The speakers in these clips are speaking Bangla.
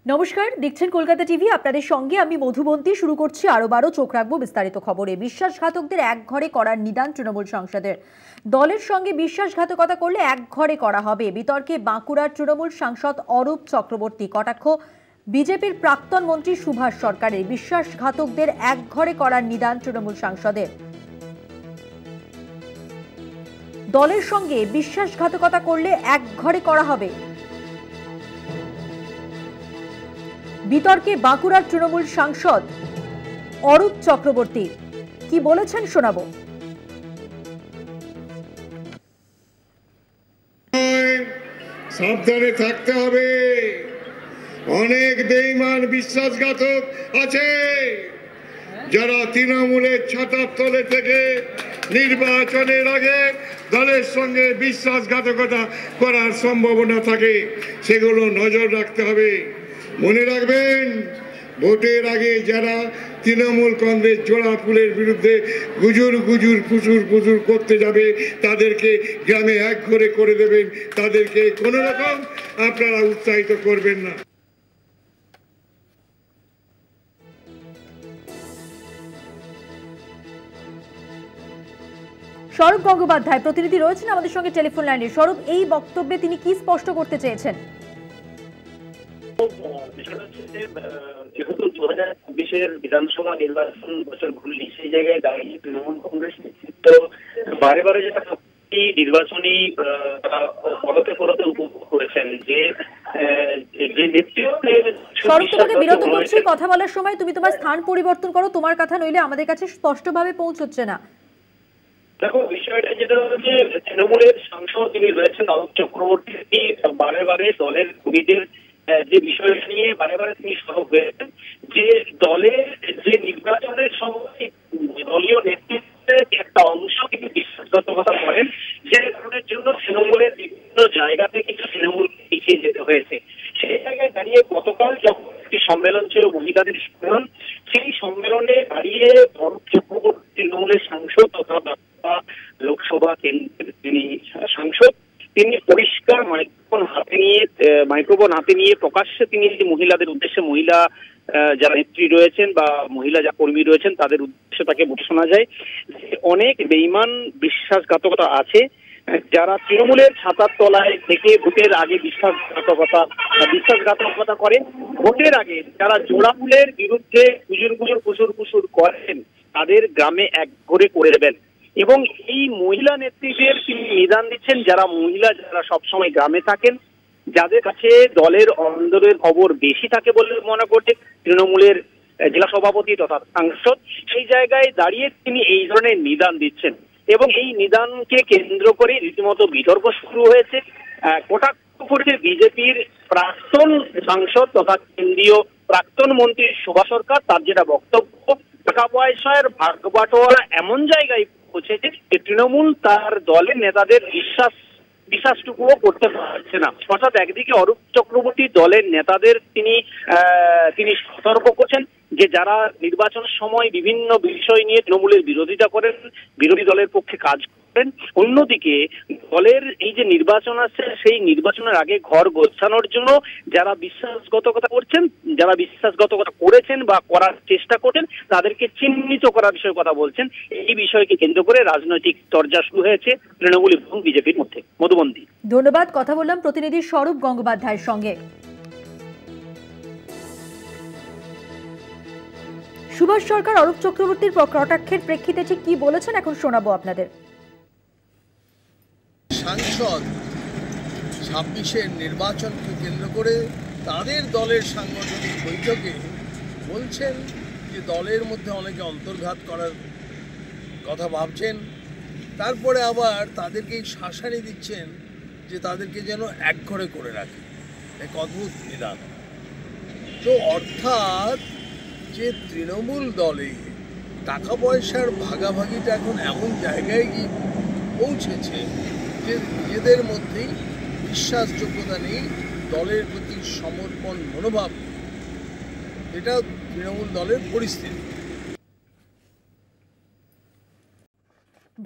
নমস্কার, দেখছেন কলকাতা টিভি। আপনাদের সঙ্গে আমি মধুবন্তী। শুরু করছি আরো চোখ রাখবো বিস্তারিত খবরে। বিশ্বাসঘাতকদের এক ঘরে করার নিদান তৃণমূল সাংসদের। দলের সঙ্গে বিশ্বাসঘাতকতা করলে এক ঘরে করা হবে, বিতর্কে বাঁকুড়ার তৃণমূল সাংসদ অরূপ চক্রবর্তী। কটাক্ষ বিজেপির প্রাক্তন মন্ত্রী সুভাষ সরকারের। বিশ্বাসঘাতকদের এক ঘরে করার নিদান তৃণমূল সাংসদের। দলের সঙ্গে বিশ্বাসঘাতকতা করলে এক ঘরে করা হবে, বিতর্কে বাঁকুড়ার তৃণমূল সাংসদ অরূপ চক্রবর্তী। কি বলেছেন শোনাবো। সাবধানে থাকতে হবে, অনেক বেঈমান বিশ্বাসঘাতক আছে যারা তৃণমূলের ছাতার তলে থেকে নির্বাচনের আগে দলের সঙ্গে বিশ্বাসঘাতকতা করার সম্ভাবনা থাকে, সেগুলো নজর রাখতে হবে। মনে রাখবেন, ভোটের আগে যারা তৃণমূল কংগ্রেস জোড়া ফুলের বিরুদ্ধে গুজুর গুজুর ফুসুর ফুসুর করতে যাবে তাদেরকে গ্রামে এক ঘরে করে দেবেন, তাদেরকে কোনো রকম আপনারা উৎসাহিত করবেন না। স্বরূপ গঙ্গোপাধ্যায় প্রতিনিধি রয়েছেন আমাদের সঙ্গে টেলিফোন লাইনে। স্বরূপ, এই বক্তব্যে তিনি কি স্পষ্ট করতে চেয়েছেন? যেহেতু 2026-এর বিধানসভা নির্বাচন বছর ঘুরলি, সেই জায়গায় দাঁড়িয়ে তৃণমূল কংগ্রেস নেতৃত্ব বারে বারে যেটা নির্বাচনী পরতে পরতে উপভোগ করেছেন যে নেতৃত্বের। স্বরূপ, তোমাকে বিরত করছি কথা বলার সময়। তুমি তোমার স্থান পরিবর্তন করো, তোমার কথা নইলে আমাদের কাছে স্পষ্টভাবে পৌঁছচ্ছে না। দেখো, বিষয়টা যেটা হচ্ছে, তৃণমূলের সাংসদ যিনি রয়েছেন অরূপ চক্রবর্তী বারে বারে দলের কর্মীদের যে বিষয়টা নিয়ে বারে বারে তিনি সরব হয়েছেন যে দলের যে নির্বাচনের সময় দলীয় নেতৃত্বের একটা অংশ কিন্তু বিশ্বাসঘাতকতা করেন, যে কারণের জন্য তৃণমূলের বিভিন্ন জায়গা থেকে তৃণমূলকে এগিয়ে যেতে হয়েছে। সেই জায়গায় দাঁড়িয়ে গতকাল যখন একটি সম্মেলন ছিল, মহিলাদের সম্মেলন, সেই সম্মেলনে দাঁড়িয়ে অরূপ চক্রবর্তী তৃণমূলের সাংসদ তথা লোকসভা কেন্দ্রের তিনি সাংসদ, তিনি পরিষ্কার মাইক্রোফোন হাতে নিয়ে প্রকাশ্যে তিনি মহিলাদের উদ্দেশ্যে, মহিলা যারা নেত্রী রয়েছেন বা মহিলা যা কর্মী রয়েছেন তাদের উদ্দেশ্যে তাকে বলতে শোনা যায় যে অনেক বেঈমান বিশ্বাসঘাতকতা আছে যারা তৃণমূলের ছাতার তলায় থেকে ভোটের আগে বিশ্বাসঘাতকতা করে। ভোটের আগে যারা জোড়া ফুলের বিরুদ্ধে কুজুর করেন তাদের গ্রামে এক ঘরে করে দেবেন। এবং এই মহিলা নেত্রীদের তিনি নিদান দিচ্ছেন, যারা মহিলা যারা সবসময় গ্রামে থাকেন, যাদের কাছে দলের অন্দরের খবর বেশি থাকে বলে মনে করছে তৃণমূলের জেলা সভাপতি তথা সাংসদ। সেই জায়গায় দাঁড়িয়ে তিনি এই ধরনের নিদান দিচ্ছেন এবং এই নিদানকে কেন্দ্র করে রীতিমতো বিতর্ক শুরু হয়েছে। কটাক্ষ করছে বিজেপির প্রাক্তন সাংসদ তথা কেন্দ্রীয় প্রাক্তন মন্ত্রী সুভাষ সরকার। তার যেটা বক্তব্য, টাকা পয়সার ভাগ বাটোয়ারা এমন জায়গায় পৌঁছেছে যে তৃণমূল তার দলের নেতাদের বিশ্বাসটুকুও করতে পারছে না। অর্থাৎ একদিকে অরূপ চক্রবর্তী দলের নেতাদের তিনি সতর্ক করছেন যে যারা নির্বাচনের সময় বিভিন্ন বিষয় নিয়ে তৃণমূলের বিরোধিতা করেন, বিরোধী দলের পক্ষে কাজ করেন, অন্যদিকে দলের এই যে নির্বাচন আছে সেই নির্বাচনের আগে ঘর গোছানোর জন্য যারা বিশ্বাসঘাতকতা করেছেন বা করার চেষ্টা করছেন তাদেরকে চিহ্নিত করার বিষয়ে কথা বলছেন। এই বিষয়কে কেন্দ্র করে রাজনৈতিক চর্চা শুরু হয়েছে তৃণমূল এবং বিজেপির মধ্যে। মধুবন্তী, ধন্যবাদ। কথা বললাম প্রতিনিধি স্বরূপ গঙ্গোপাধ্যায়ের সঙ্গে। সুভাষ সরকার অরূপ চক্রবর্তীর কটাক্ষের প্রেক্ষিতে ঠিক কি বলেছেন এখন শোনাবো আপনাদের। সাংসদ 26-এর নির্বাচনকে কেন্দ্র করে তাদের দলের সাংগঠনিক বৈঠকে বলছেন যে দলের মধ্যে অনেকে অন্তর্ঘাত করার কথা ভাবছেন, তারপরে আবার তাদেরকে শাসানি দিচ্ছেন যে তাদেরকে যেন এক ঘরে করে রাখে। এক অদ্ভুত নিদান। তো অর্থাৎ যে তৃণমূল দলে টাকা পয়সার ভাগাভাগিটা এখন এমন জায়গায় গিয়ে পৌঁছেছে যে নিজেদের মধ্যেই বিশ্বাসযোগ্যতা নেই, দলের প্রতি সমর্পণ মনোভাব, এটা তৃণমূল দলের পরিস্থিতি।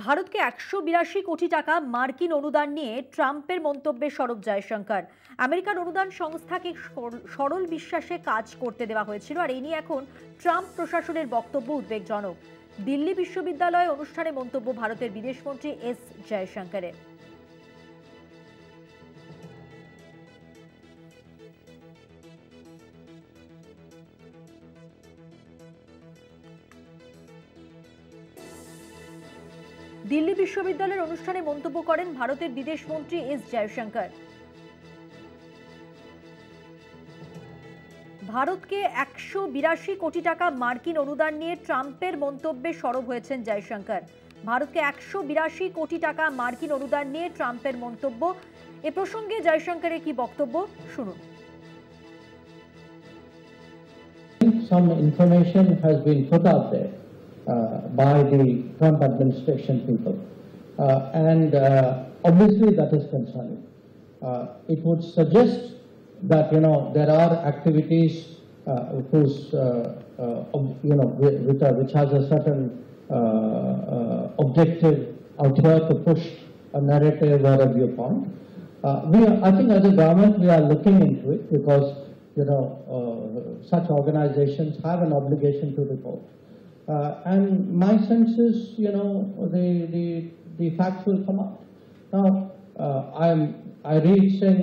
ভারতকে 182 কোটি টাকা মার্কিন অনুদান নিয়ে ট্রাম্পের মন্তব্যে সরব জয়শঙ্কর। আমেরিকান অনুদান সংস্থাকে সরল বিশ্বাসে কাজ করতে দেওয়া হয়েছিল, আর এই নিয়ে এখন ট্রাম্প প্রশাসনের বক্তব্য উদ্বেগজনক। দিল্লি বিশ্ববিদ্যালয়ে অনুষ্ঠানে মন্তব্য ভারতের বিদেশমন্ত্রী এস জয়শঙ্করের। দিল্লি বিশ্ববিদ্যালয়ের অনুষ্ঠানে মন্তব্য করেন ভারতের বিদেশমন্ত্রী এস জয়শঙ্কর। ভারতকে 182 কোটি টাকা মার্কিন অনুদান নিয়ে ট্রাম্পের মন্তব্যে সরব হয়েছেন জয়শঙ্কর। ভারতকে 182 কোটি টাকা মার্কিন অনুদান নিয়ে ট্রাম্পের মন্তব্য। এ প্রসঙ্গে জয়শঙ্করের কি বক্তব্য শুনুন। Some information has been put out there by the Trump administration people, and obviously that is concerning. It would suggest that there are activities whose which has a certain objective out here to push a narrative or a viewpoint. I think as a government we are looking into it because such organizations have an obligation to report. And my sense is, the facts will come out. Now, I read saying,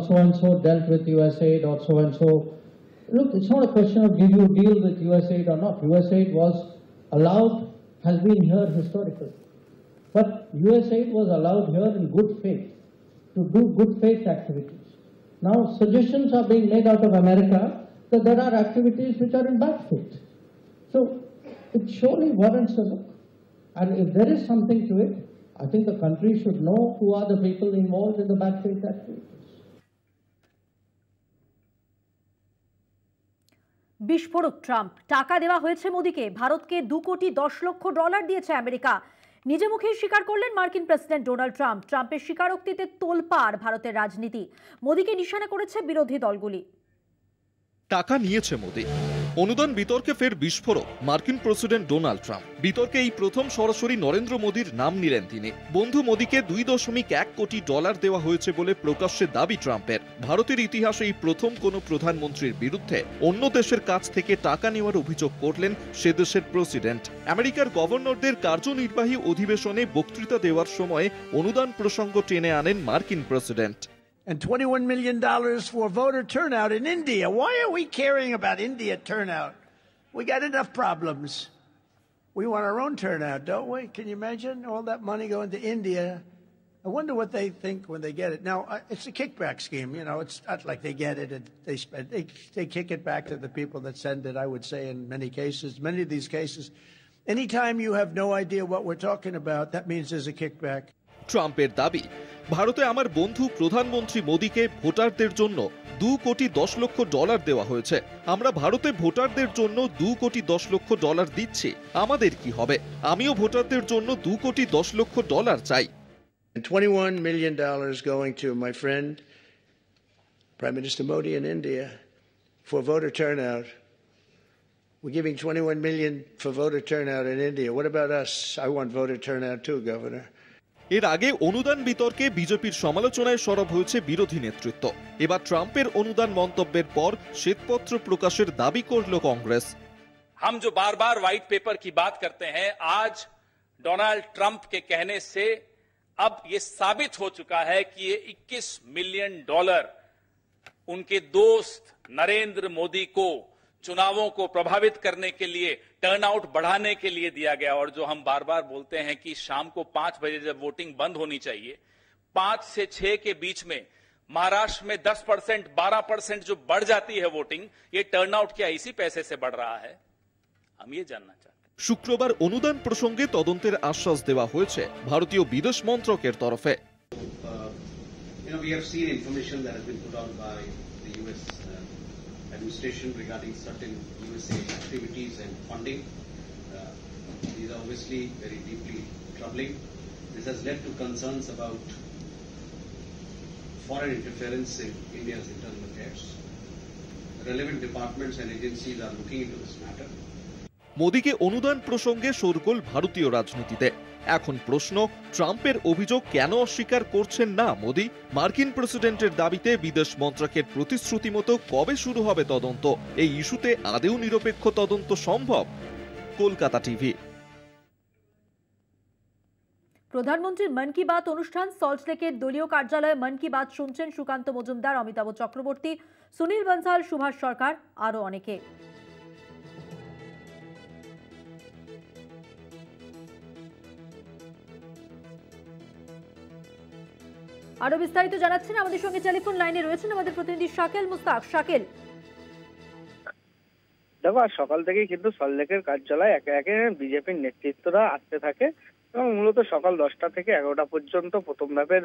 so and so dealt with USAID or so and so. Look, it's not a question of did you deal with USAID or not. USAID was allowed, has been here historically. But USAID was allowed here in good faith, to do good faith activities. Now, suggestions are being made out of America that there are activities which are in bad faith. So, it surely warrants a look. And if there is something to it, I think the country should know who are the people involved in the bad faith activities. বিস্ফোরক ট্রাম্প। টাকা দেওয়া হয়েছে মোদিকে। ভারতকে $2 কোটি 10 লক্ষ দিয়েছে আমেরিকা। নিজে মুখেই স্বীকার করলেন মার্কিন প্রেসিডেন্ট ডোনাল্ড ট্রাম্প। ট্রাম্পের স্বীকারোক্তিতে তোলপাড় ভারতের রাজনীতি। মোদিকে নিশানা করেছে বিরোধী দলগুলি। টাকা নিয়েছে মোদি। অনুদান বিতর্কে ফের বিস্ফোরক মার্কিন প্রেসিডেন্ট ডোনাল্ড ট্রাম্প। বিতর্কে এই প্রথম সরাসরি নরেন্দ্র মোদির নাম নিলেন তিনি। বন্ধু মোদিকে $2.1 কোটি দেওয়া হয়েছে বলে প্রকাশ্যে দাবি ট্রাম্পের। ভারতের ইতিহাসে এই প্রথম কোনো প্রধানমন্ত্রীর বিরুদ্ধে অন্য দেশের কাছ থেকে টাকা নেওয়ার অভিযোগ করলেন সে দেশের প্রেসিডেন্ট। আমেরিকার গভর্নরদের কার্যনির্বাহী অধিবেশনে বক্তৃতা দেওয়ার সময় অনুদান প্রসঙ্গ টেনে আনেন মার্কিন president. And $21 million for voter turnout in India. Why are we caring about India turnout? We got enough problems. We want our own turnout, don't we? Can you imagine all that money going to India? I wonder what they think when they get it. Now, it's a kickback scheme. It's not like they get it and they spend. They kick it back to the people that send it, I would say, in many cases. Many of these cases, anytime you have no idea what we're talking about, that means there's a kickback. ট্রাম্পের দাবি, ভারতে আমার বন্ধু প্রধানমন্ত্রী মোদিকে ভোটারদের জন্য $2 কোটি 10 লক্ষ দেওয়া হয়েছে। আমরা ভারতে ভোটারদের জন্য $2 কোটি 10 লক্ষ দিচ্ছি। আমাদের কি হবে? আমিও ভোটারদের জন্য $2 কোটি 10 লক্ষ চাই। $21 million going to my friend Prime Minister Modi in India for voter turnout. We're giving $21 million for voter turnout in India. What about us? I want voter turnout too, Governor. এর আগে অনুদান বিতর্কে বিজেপির সমালোচনায় সরব হয়েছে বিরোধী নেতৃত্ব। এবার ট্রাম্পের অনুদান মন্তব্যের পর শ্বেতপত্র প্রকাশের দাবি করল কংগ্রেস। हम जो बार बार व्हाइट पेपर की बात करते हैं, आज डोनाल्ड ट्रंप के कहने से अब ये साबित हो चुका है कि ये $21 मिलियन उनके दोस्त नरेंद्र मोदी को चुनावों को प्रभावित करने के लिए, टर्नआउट बढ़ाने के लिए दिया गया। और जो हम बार बार बोलते हैं कि शाम को 5 बजे जब वोटिंग बंद होनी चाहिए, 5 से 6 के बीच में महाराष्ट्र में 10%, 12% जो बढ़ जाती है वोटिंग, ये टर्नआउट क्या इसी पैसे से बढ़ रहा है? हम ये जानना चाहते हैं। শুক্রবার অনুদান প্রসঙ্গে তদন্তের আশ্বাস দেওয়া হয়েছে ভারতীয় বিদেশ মন্ত্রকের তরফে। We have seen information that has been put out by the US administration regarding certain USAID activities and funding. These are obviously very deeply troubling. This has led to concerns about foreign interference in India's internal affairs. Relevant departments and agencies are looking into this matter. মোদিকে অনুদান প্রসঙ্গে শোরগোল ভারতীয় রাজনীতিতে। এখন প্রশ্ন, ট্রাম্পের অভিযোগ কেন অস্বীকার করছেন না মোদি? মার্কিন প্রেসিডেন্টের দাবিতে বিদেশ মন্ত্রকের প্রতিশ্রুতি মতো কবে শুরু হবে তদন্ত? এই ইস্যুতে আদৌ নিরপেক্ষ তদন্ত সম্ভব? কলকাতা টিভি। প্রধানমন্ত্রীর মন কি বাত অনুষ্ঠান সল্টলেকের দলীয় কার্যালয়ে মন কি বাত শুনছেন সুকান্ত মজুমদার, অমিতাভ চক্রবর্তী, সুনীল বনসাল, সুভাষ সরকার, আরো অনেকে। আরো বিস্তারিত জানাচ্ছেন আমাদের সঙ্গে টেলিফোন লাইনে রয়েছেন আমাদের প্রতিনিধি শাকিল মুস্তাক। শাকিল, দেখো সকাল থেকেই কিন্তু সল্টলেকের কার্যালয়ে একে একে বিজেপির নেতৃত্বরা আসতে থাকে এবং মূলত সকাল 10টা থেকে 11টা পর্যন্ত প্রথম ধাপের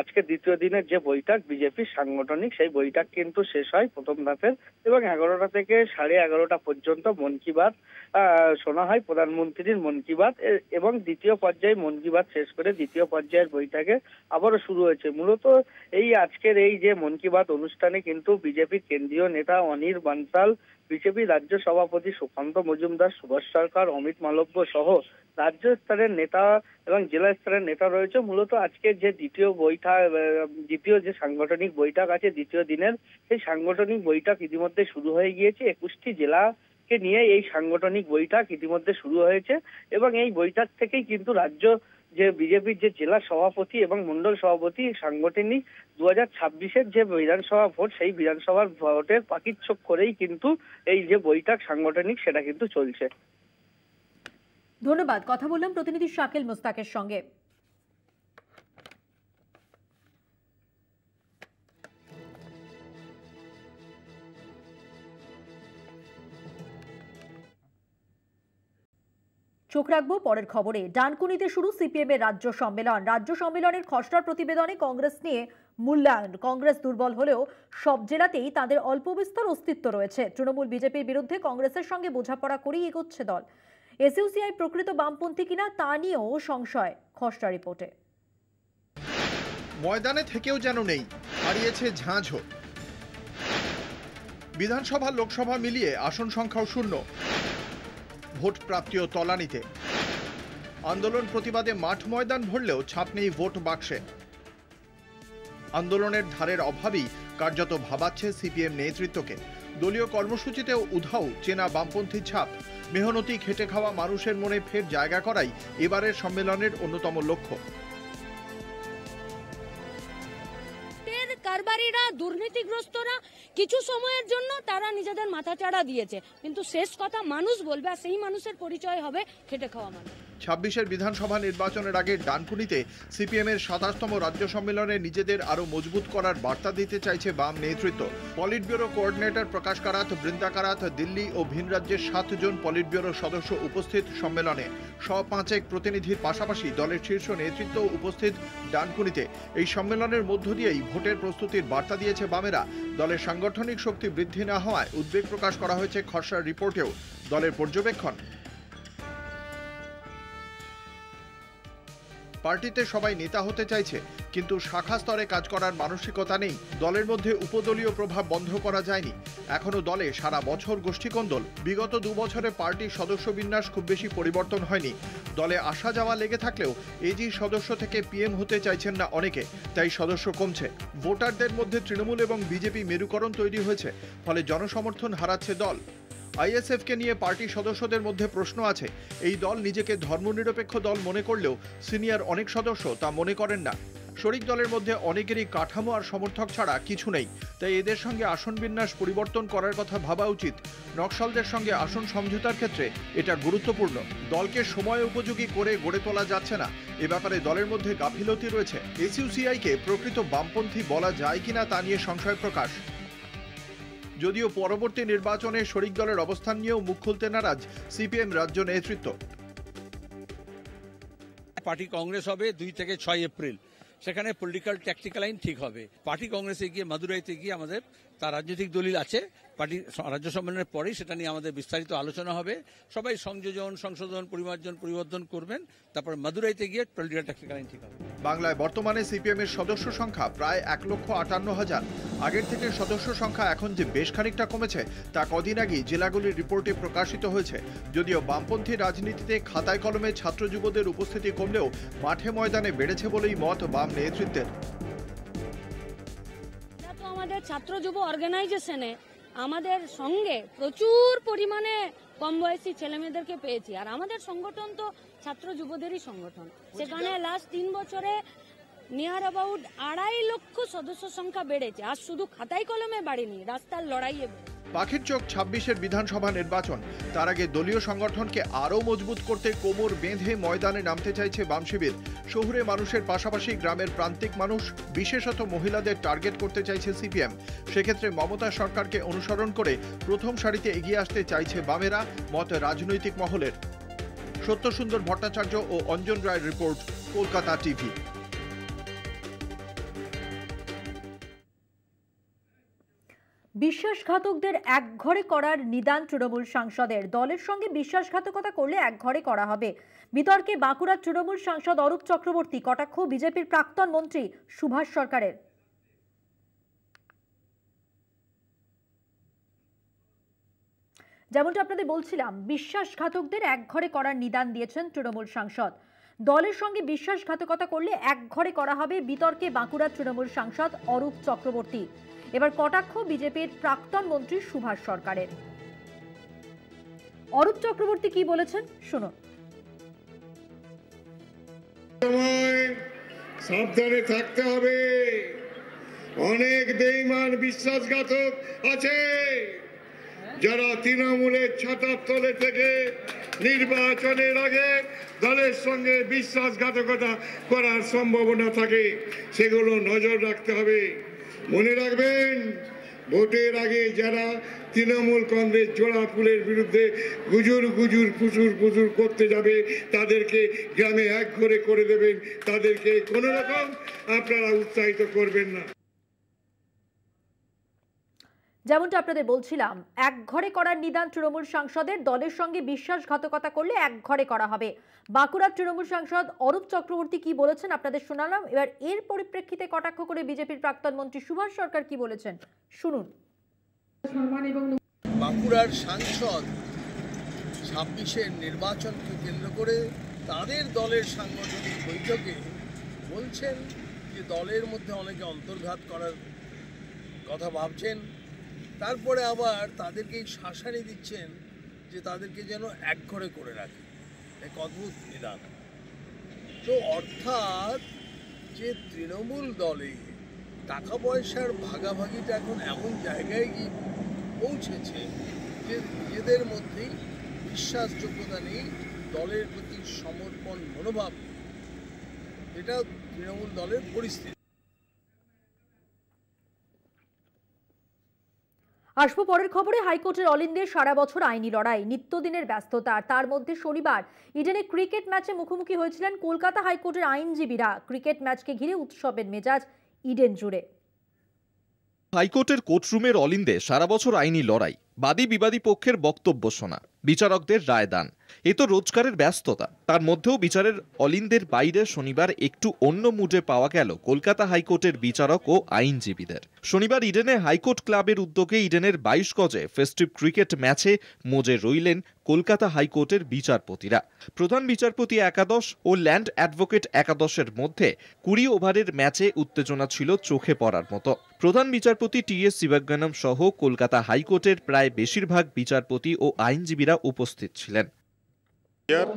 আজকে দ্বিতীয় দিনের যে বৈঠক বিজেপির সাংগঠনিক, সেই বৈঠক কিন্তু শেষ হয় প্রথম ধাপের এবং 11টা থেকে 11:30 পর্যন্ত মন কি বাত শোনা হয়, প্রধানমন্ত্রীর মন কি বাত, এবং দ্বিতীয় পর্যায়ে মন কি বাত শেষ করে দ্বিতীয় পর্যায়ের বৈঠকে আবারও শুরু হয়েছে। মূলত এই আজকের এই যে মন কি বাত অনুষ্ঠানে কিন্তু বিজেপির কেন্দ্রীয় নেতা অনিল বানসাল, বিজেপি রাজ্য সভাপতি সুকান্ত মজুমদার, সুভাষ সরকার, অমিত মালব্য সহ রাজ্য স্তরের নেতা এবং জেলা স্তরের নেতা রয়েছে। মূলত আজকে যে দ্বিতীয় যে সাংগঠনিক বৈঠক আছে দ্বিতীয় দিনের, সেই সাংগঠনিক বৈঠক ইতিমধ্যে শুরু হয়ে গিয়েছে। 21টি জেলাকে নিয়ে এই সাংগঠনিক বৈঠক ইতিমধ্যে শুরু হয়েছে এবং এই বৈঠক থেকেই কিন্তু রাজ্য যে বিজেপির যে জেলা সভাপতি এবং মন্ডল সভাপতি সাংগঠনিক 2026-এর যে বিধানসভা ভোট, সেই বিধানসভার ভোটের পাকিচ্ছক করেই কিন্তু এই যে বৈঠক সাংগঠনিক সেটা কিন্তু চলছে। ধন্যবাদ। কথা বললাম প্রতিনিধি শাকিল মুস্তাকের সঙ্গে। চোখ রাখবো পরের খবরে। ডানকুনিতে শুরু সিপিএম এর রাজ্য সম্মেলন। রাজ্য সম্মেলনের খসড়ার প্রতিবেদনে কংগ্রেস নিয়ে মূল্যায়ন। কংগ্রেস দুর্বল হলেও সব জেলাতেই তাদের অল্প বিস্তর অস্তিত্ব রয়েছে। তৃণমূল বিজেপির বিরুদ্ধে কংগ্রেসের সঙ্গে বোঝাপড়া করেই এগোচ্ছে দল। এসইউসিআই প্রকৃত বামপন্থী কিনা তা নিয়েও সংশয় খসড়া রিপোর্টে। ময়দানে থেকেও যেন নেই, হারিয়েছে ঝাঁঝও। বিধানসভা লোকসভা মিলিয়ে আসন সংখ্যাও শূন্য, ভোট প্রাপ্তিও তলানিতে। আন্দোলন প্রতিবাদে মাঠ ময়দান ভরলেও ছাপ নেই ভোট বাক্সে। আন্দোলনের ধারের অভাবই কার্যত ভাবাচ্ছে সিপিএম নেতৃত্বকে। দলীয় কর্মসূচিতেও উধাও চেনা বামপন্থী ছাপ। মেহনতি খেটে খাওয়া মানুষের মনে ফের জায়গা করাই এবারের সম্মেলনের অন্যতম লক্ষ্য। কারবারিরা, দুর্নীতিগ্রস্তরা কিছু সময়ের জন্য তারা নিজেদের মাথাচাড়া দিয়েছে, কিন্তু শেষ কথা মানুষ বলবে, আর সেই মানুষের পরিচয় হবে খেটে খাওয়া মানুষ। 26-এর বিধানসভা নির্বাচনের আগে ডানকুনিতে সিপিএম এর 27তম রাজ্য সম্মেলনে নিজেদের আরো মজবুত করার বার্তা দিতে চাইছে বাম নেতৃত্ব। পলিট ব্যুরো কোঅর্ডিনেটর প্রকাশ কারাত, বৃন্দা কারাত, দিল্লি ও ভিন রাজ্যের 7 জন পলিট ব্যুরো সদস্য উপস্থিত সম্মেলনে। 105 প্রতিনিধির পাশাপাশি দলের শীর্ষ নেতৃত্ব উপস্থিত ডানকুনিতে। এই সম্মেলনের মধ্য দিয়েই ভোটের প্রস্তুতির বার্তা দিয়েছে বামেরা। দলের সাংগঠনিক শক্তি বৃদ্ধি না হওয়ায় উদ্বেগ প্রকাশ করা হয়েছে খসড়া রিপোর্টেও। দলের পর্যবেক্ষণ, পার্টিতে সবাই নেতা হতে চাইছে, কিন্তু শাখা স্তরে কাজ করার মানসিকতা নেই। দলের মধ্যে উপদলীয় প্রভাব বন্ধ করা যায়নি। এখনো দলে সারা বছর গোষ্ঠীকন্দল। বিগত 2 বছরে পার্টির সদস্য বিন্যাস খুব বেশি পরিবর্তন হয়নি। দলে আসা যাওয়া লেগে থাকলেও এজি সদস্য থেকে পিএম হতে চাইছেন না অনেকে, তাই সদস্য কমছে। ভোটারদের মধ্যে তৃণমূল এবং বিজেপি মেরুকরণ তৈরি হয়েছে, ফলে জনসমর্থন হারাচ্ছে দল। আইএসএফকে নিয়ে পার্টি সদস্যদের মধ্যে প্রশ্ন আছে। এই দল নিজেকে ধর্মনিরপেক্ষ দল মনে করলেও সিনিয়র অনেক সদস্য তা মনে করেন না। শরিক দলের মধ্যে অনেকেরই কাঠামো আর সমর্থক ছাড়া কিছু নেই, তাই এদের সঙ্গে আসন বিন্যাস পরিবর্তন করার কথা ভাবা উচিত। নকশালদের সঙ্গে আসন সমঝোতার ক্ষেত্রে এটা গুরুত্বপূর্ণ। দলকে সময় উপযোগী করে গড়ে তোলা যাচ্ছে না, এ ব্যাপারে দলের মধ্যে গাফিলতি রয়েছে। এসইউসিআইকে প্রকৃত বামপন্থী বলা যায় কিনা তা নিয়ে সংশয় প্রকাশ। যদিও পরবর্তী নির্বাচনে শরিক দলের অবস্থান নিয়েও মুখ খুলতে নারাজ সিপিএম রাজ্য নেতৃত্ব। পার্টি কংগ্রেস হবে 2 থেকে 6 এপ্রিল। সেখানে পলিটিক্যাল ট্যাকটিক্যাল লাইন ঠিক হবে। পার্টি কংগ্রেসে গিয়ে মাদুরাইতে গিয়ে আমাদের তার রাজনৈতিক দলিল আছে, পার্টি রাজ্য সম্মেলনের পরেই সেটা নিয়ে আমাদের বিস্তারিত আলোচনা হবে। সবাই সংযোজন, সংশোধন, পরিবর্তন করবেন, তারপর মাদুরাইতে গিয়ে পলিটিক্যাল ট্যাকটিক্যাল আইন ঠিক হবে। বাংলায় বর্তমানে সিপিএম এর সদস্য সংখ্যা প্রায় 1,58,000। আগের থেকে সদস্য সংখ্যা এখন যে বেশ খানিকটা কমেছে তা কদিন আগেই জেলাগুলির রিপোর্টে প্রকাশিত হয়েছে। যদিও বামপন্থী রাজনীতিতে খাতায় কলমে ছাত্র যুবদের উপস্থিতি কমলেও মাঠে ময়দানে বেড়েছে বলেই মত বাম নেতৃত্বের। আমাদের ছাত্র যুব অর্গানাইজেশনে আমাদের সঙ্গে প্রচুর পরিমাণে কম বয়সী ছেলেমেয়েদেরকে পেয়েছি, আর আমাদের সংগঠন তো ছাত্র যুবদেরই সংগঠন। সেখানে লাস্ট 3 বছরে নিয়ার অ্যাবাউট 2.5 লক্ষ সদস্য সংখ্যা বেড়েছে। আর শুধু খাতায় কলমে বাড়েনি, রাস্তার লড়াইয়ে বেড়েছে। পাখির চোখ 26-এর বিধানসভা নির্বাচন, তার আগে দলীয় সংগঠনকে আরও মজবুত করতে কোমর বেঁধে ময়দানে নামতে চাইছে বাম শিবির। শহুরে মানুষের পাশাপাশি গ্রামের প্রান্তিক মানুষ, বিশেষত মহিলাদের টার্গেট করতে চাইছে সিপিএম। সেক্ষেত্রে মমতা সরকারকে অনুসরণ করে প্রথম সারিতে এগিয়ে আসতে চাইছে বামেরা, মত রাজনৈতিক মহলের। সত্যসুন্দর ভট্টাচার্য ও অঞ্জন রায়ের রিপোর্ট, কলকাতা টিভি। বিশ্বাসঘাতকদের একঘরে করার নিদান তৃণমূল সাংসদের। দলের সঙ্গে বিশ্বাসঘাতকতা করলে একঘরে করা হবে। বিতর্কে বাঁকুড়ার তৃণমূল সাংসদ অরূপ চক্রবর্তী, কটাক্ষ বিজেপির প্রাক্তন মন্ত্রী সুভাষ সরকারের। যেমনটা আপনাদের বলছিলাম, বিশ্বাসঘাতকদের একঘরে করার নিদান দিয়েছেন তৃণমূল সাংসদ। দলের সঙ্গে বিশ্বাসঘাতকতা করলে একঘরে করা হবে। বিতর্কে বাঁকুড়ার তৃণমূল সাংসদ অরূপ চক্রবর্তী। এবার কটাক্ষ বিজেপির প্রাক্তন মন্ত্রী সুভাষ সরকারের। অরূপ চক্রবর্তী কি বলেছেন শুনুন। সাবধানে থাকতে হবে, অনেক বেঈমান বিশ্বাসঘাতক আছে যারা তৃণমূলের ছাতার তলে থেকে নির্বাচনের আগে দলের সঙ্গে বিশ্বাসঘাতকতা করার সম্ভাবনা থাকে। সেগুলো নজর রাখতে হবে। মনে রাখবেন, ভোটের আগে যারা তৃণমূল কংগ্রেস জোড়া ফুলের বিরুদ্ধে গুজুর ফুসুর করতে যাবে তাদেরকে গ্রামে একঘরে করে দেবেন। তাদেরকে কোনো রকম আপনারা উৎসাহিত করবেন না। যেমনটা আপনাদের বলছিলাম, একঘরে করার নিদান তৃণমূল সাংসদের। দলের সঙ্গে বিশ্বাসঘাতকতা করলে একঘরে করা হবে। বাঁকুড়ার তৃণমূল সাংসদ অরূপ চক্রবর্তী কি বলেছেন আপনাদের শোনালাম। এবার এর পরিপ্রেক্ষিতে কটাক্ষ করে বিজেপির প্রাক্তন মন্ত্রী সুভাষ সরকার কি বলেছেন শুনুন। বাঁকুড়ার সাংসদ 26-এর নির্বাচনকে কেন্দ্র করে তাদের দলের সাংগঠনিক বৈঠকে বলছেন যে দলের মধ্যে অনেকে অন্তর্ঘাত করার কথা ভাবছেন। তারপরে আবার তাদেরকে শাসানি দিচ্ছেন যে তাদেরকে যেন একঘরে করে রাখে। এক অদ্ভুত নিদান। তো অর্থাৎ যে তৃণমূল দলে টাকা পয়সার ভাগাভাগিটা এখন এমন জায়গায় গিয়ে পৌঁছেছে যে নিজেদের মধ্যেই বিশ্বাসযোগ্যতা নেই, দলের প্রতি সমর্পণ মনোভাব, এটা তৃণমূল দলের পরিস্থিতি। আসবো পরের খবরে। হাইকোর্টের অলিন্দে সারা বছর আইনি লড়াই, নিত্যদিনের ব্যস্ততা। তার মধ্যে শনিবার ইডেনে ক্রিকেট ম্যাচে মুখোমুখি হয়েছিলেন কলকাতা হাইকোর্টের আইনজীবীরা। ক্রিকেট ম্যাচকে ঘিরে উৎসবের মেজাজ ইডেন জুড়ে। হাইকোর্টের কোর্টরুমের অলিন্দে সারা বছর আইনি লড়াই, বাদী বিবাদী পক্ষের বক্তব্য শোনা, বিচারকদের রায় দান, এ তো রোজগারের ব্যস্ততা। তার মধ্যেও বিচারের অলিন্দের বাইরে শনিবার একটু অন্য মুডে পাওয়া গেল কলকাতা হাইকোর্টের বিচারক ও আইনজীবীদের। শনিবার ইডেনে হাইকোর্ট ক্লাবের উদ্যোগে ইডেনের 22 গজে ফেস্টিভ ক্রিকেট ম্যাচে মজে রইলেন কলকাতা হাইকোর্টের বিচারপতিরা। প্রধান বিচারপতি একাদশ ও ল্যান্ড অ্যাডভোকেট একাদশের মধ্যে 20 ওভারের ম্যাচে উত্তেজনা ছিল চোখে পড়ার মতো। প্রধান বিচারপতি টি.এস. শিবজ্ঞানম সহ কলকাতা হাইকোর্টের প্রায় বেশিরভাগ বিচারপতি ও আইনজীবীরা উপস্থিত ছিলেন। Here,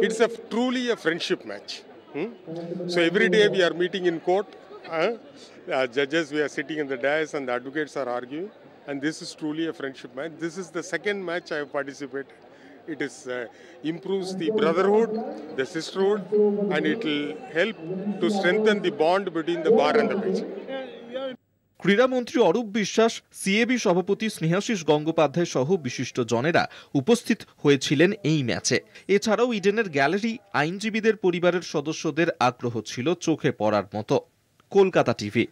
it's truly a friendship match. So every day we are meeting in court. Judges, we are sitting in the dais and the advocates are arguing. And this is truly a friendship match. This is the second match I have participated. It is improves the brotherhood, the sisterhood, and it will help to strengthen the bond between the bar and the pitch. ক্রীড়ামন্ত্রী Arup Biswas, CAB সভাপতি স্নেহাশিস গঙ্গোপাধ্যায় সহ বিশিষ্ট জনেরা উপস্থিত হয়েছিলেন এই ম্যাচে। এছাড়াও ইডেনের গ্যালারি আইনজীবীদের পরিবারের সদস্যদের আগ্রহ ছিল চোখে পড়ার মতো। কলকাতা টিভি।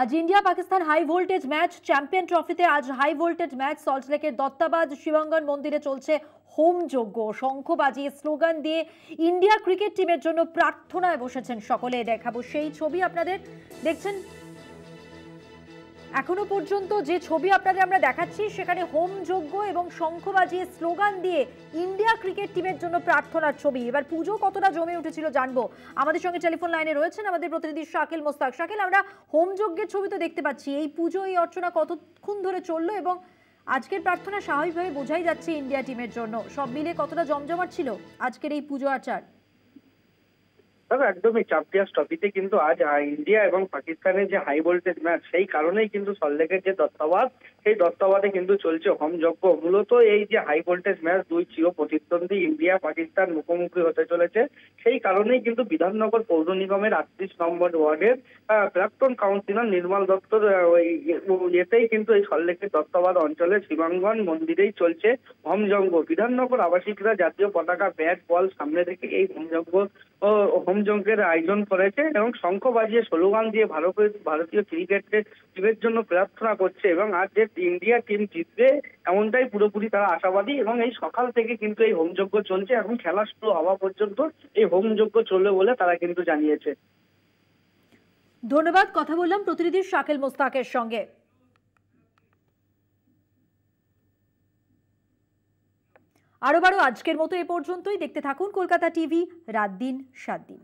আজ India Pakistan high voltage match, champion ট্রফিতে আজ হাই ভোল্টেজ ম্যাচ। সল্টলেকের দত্তাবাদ শিবাঙ্গন মন্দিরে চলছে হোম যজ্ঞ। শঙ্খ বাজিয়ে স্লোগান দিয়ে ইন্ডিয়া ক্রিকেট টিমের জন্য প্রার্থনায় বসেছেন সকলে। দেখাবো সেই ছবি আপনাদের। দেখছেন এখনো পর্যন্ত যে ছবি আপনাদের আমরা দেখাচ্ছি, সেখানে হোম যজ্ঞ এবং শঙ্খ বাজিয়ে স্লোগান দিয়ে ইন্ডিয়া ক্রিকেট টিমের জন্য প্রার্থনার ছবি। এবার পুজো কতটা জমে উঠেছিল জানবো। আমাদের সঙ্গে টেলিফোন লাইনে রয়েছেন আমাদের প্রতিনিধি শাকিল মোস্তাক। শাকিল, আমরা হোম যজ্ঞের ছবি তো দেখতে পাচ্ছি, এই পুজো এই অর্চনা কতক্ষণ ধরে চললো এবং আজকের প্রার্থনা স্বাভাবিকভাবে বোঝাই যাচ্ছে ইন্ডিয়া টিমের জন্য, সব মিলে কতটা জমজমাট ছিল আজকের এই পুজো আচার? একদমই চ্যাম্পিয়ন্স ট্রফিতে কিন্তু আজ ইন্ডিয়া এবং পাকিস্তানের যে হাই ভোল্টেজ ম্যাচ, সেই কারণেই কিন্তু সল্টলেকের যে দত্তাবাদ, সেই দত্তাবাদে কিন্তু চলছে হোম যজ্ঞ। মূলত এই যে হাই ভোল্টেজ ম্যাচ, দুই চির প্রতিদ্বন্দ্বী ইন্ডিয়া পাকিস্তান মুখোমুখি হতে চলেছে, সেই কারণেই কিন্তু বিধাননগর পৌর নিগমের 38 নম্বর ওয়ার্ডের প্রাক্তন কাউন্সিলর নির্মল দত্তর এতেই কিন্তু এই সল্টলেকের দত্তাবাদ অঞ্চলের শিবাঙ্গন মন্দিরেই চলছে হোম যজ্ঞ। বিধাননগর আবাসিকরা জাতীয় পতাকা, ব্যাট, বল সামনে রেখে এই হোম যজ্ঞের আয়োজন করেছে এবং শঙ্খ বাজিয়ে স্লোগান দিয়ে ভারতীয় ক্রিকেটের জন্য প্রার্থনা করছে। এবং আজ যে ইন্ডিয়া টিম জিতবে এমনটাই পুরোপুরি তারা আশাবাদী। এবং এই সকাল থেকে কিন্তু এই হোম যজ্ঞ চলছে, এখন খেলা শুরু হওয়া পর্যন্ত এই হোম যজ্ঞ চলবে বলে তারা কিন্তু জানিয়েছে। ধন্যবাদ। কথা বললাম প্রতিনিধি শাকিল মোস্তাকের সঙ্গে। আরো আজকের মতো এ পর্যন্তই। দেখতে থাকুন কলকাতা টিভি, রাত দিন 7 দিন।